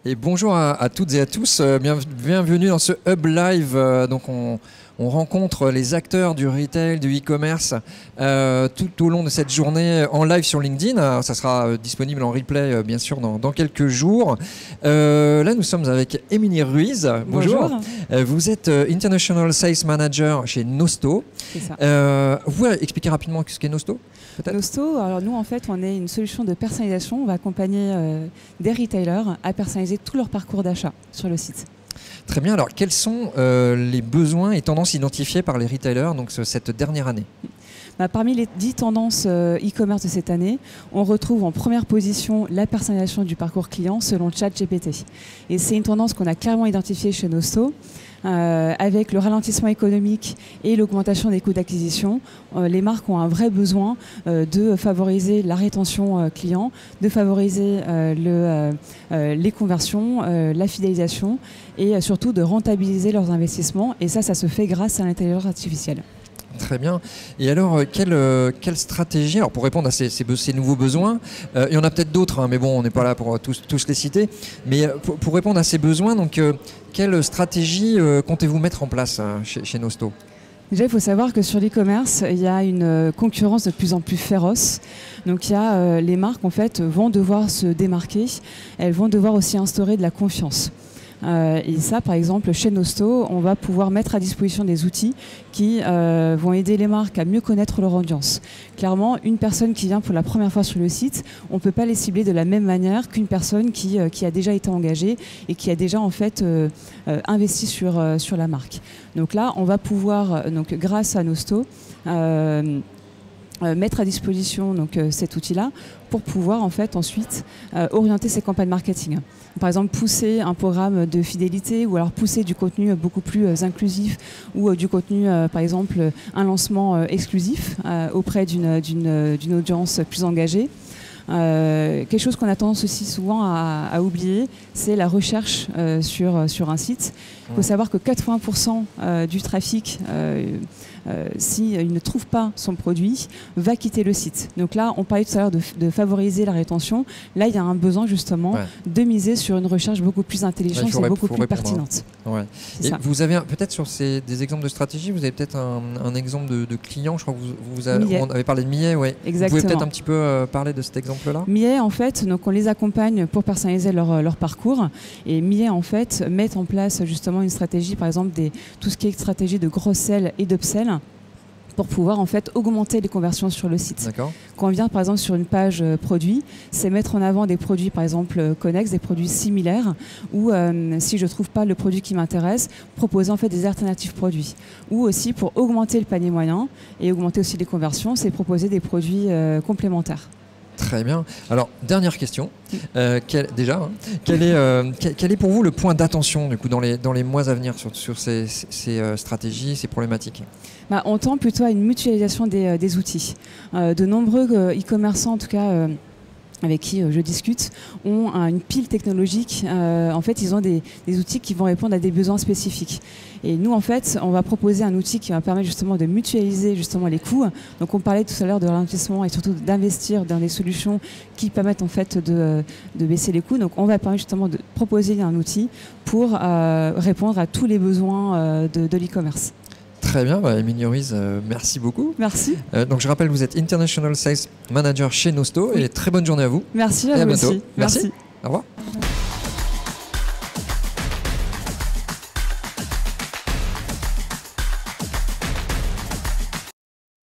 Et bonjour à toutes et à tous, bienvenue dans ce Hub Live. Donc on rencontre les acteurs du retail, du e-commerce tout au long de cette journée en live sur LinkedIn. Ça sera disponible en replay bien sûr dans quelques jours. Là nous sommes avec Émilie Ruiz. Bonjour. Vous êtes International Sales Manager chez Nosto. C'est ça. Vous pouvez expliquer rapidement ce qu'est Nosto ? Nosto, alors nous en fait on est une solution de personnalisation. On va accompagner des retailers à personnaliser tout leur parcours d'achat sur le site. Très bien, alors quels sont les besoins et tendances identifiés par les retailers donc, cette dernière année ? Parmi les 10 tendances e-commerce de cette année, on retrouve en première position la personnalisation du parcours client selon ChatGPT. Et c'est une tendance qu'on a clairement identifiée chez Nosto. Avec le ralentissement économique et l'augmentation des coûts d'acquisition, les marques ont un vrai besoin de favoriser la rétention client, de favoriser les conversions, la fidélisation et surtout de rentabiliser leurs investissements. Et ça se fait grâce à l'intelligence artificielle. Très bien. Et alors, quelle stratégie alors pour répondre à ces nouveaux besoins, il y en a peut-être d'autres, mais bon, on n'est pas là pour tous les citer. Mais pour répondre à ces besoins, donc, quelle stratégie comptez-vous mettre en place chez Nosto ? Déjà, il faut savoir que sur l'e-commerce, il y a une concurrence de plus en plus féroce. Donc, il y a, les marques, en fait, vont devoir se démarquer. Elles vont devoir aussi instaurer de la confiance. Et ça, par exemple, chez Nosto, on va pouvoir mettre à disposition des outils qui vont aider les marques à mieux connaître leur audience. Clairement, une personne qui vient pour la première fois sur le site, on ne peut pas les cibler de la même manière qu'une personne qui a déjà été engagée et qui a déjà en fait investi sur la marque. Donc là, on va pouvoir, grâce à Nosto, mettre à disposition cet outil-là pour pouvoir en fait ensuite orienter ses campagnes marketing. Par exemple, pousser un programme de fidélité ou alors pousser du contenu beaucoup plus inclusif ou du contenu, par exemple, un lancement exclusif auprès d'une audience plus engagée. Quelque chose qu'on a tendance aussi souvent à oublier, c'est la recherche sur un site. Il faut savoir que 80% du trafic, s'il ne trouve pas son produit, va quitter le site. Donc là, on parlait tout à l'heure de favoriser la rétention. Là, il y a un besoin justement de miser sur une recherche beaucoup plus intelligente et beaucoup plus pertinente. Ouais. Et vous avez peut-être sur des exemples de stratégie, vous avez peut-être un exemple de client, je crois que vous avez parlé de Millet. Ouais. Exactement. Vous pouvez peut-être un petit peu parler de cet exemple-là ? Millet, en fait, donc on les accompagne pour personnaliser leur parcours. Et Millet, en fait, met en place justement une stratégie, par exemple, tout ce qui est stratégie de cross-sell et d'upsell, pour pouvoir en fait augmenter les conversions sur le site. D'accord. Quand on vient par exemple sur une page produit, c'est mettre en avant des produits par exemple connexes, des produits similaires, ou si je ne trouve pas le produit qui m'intéresse, proposer en fait des alternatives produits. Ou aussi pour augmenter le panier moyen et augmenter aussi les conversions, c'est proposer des produits complémentaires. Très bien. Alors, dernière question. Quel est pour vous le point d'attention du coup, dans les mois à venir sur ces stratégies, ces problématiques ? On tend plutôt à une mutualisation des outils. De nombreux e-commerçants, en tout cas avec qui je discute, ont une pile technologique. En fait, ils ont des outils qui vont répondre à des besoins spécifiques. Et nous, en fait, on va proposer un outil qui va permettre justement de mutualiser justement les coûts. Donc, on parlait tout à l'heure de ralentissement et surtout d'investir dans des solutions qui permettent en fait de baisser les coûts. Donc, on va permettre justement de proposer un outil pour répondre à tous les besoins de l'e-commerce. Très bien, Émilie Ruiz, merci beaucoup. Merci. Donc je rappelle, vous êtes International Sales Manager chez Nosto et très bonne journée à vous. Merci à vous bientôt. aussi. Merci. Au revoir.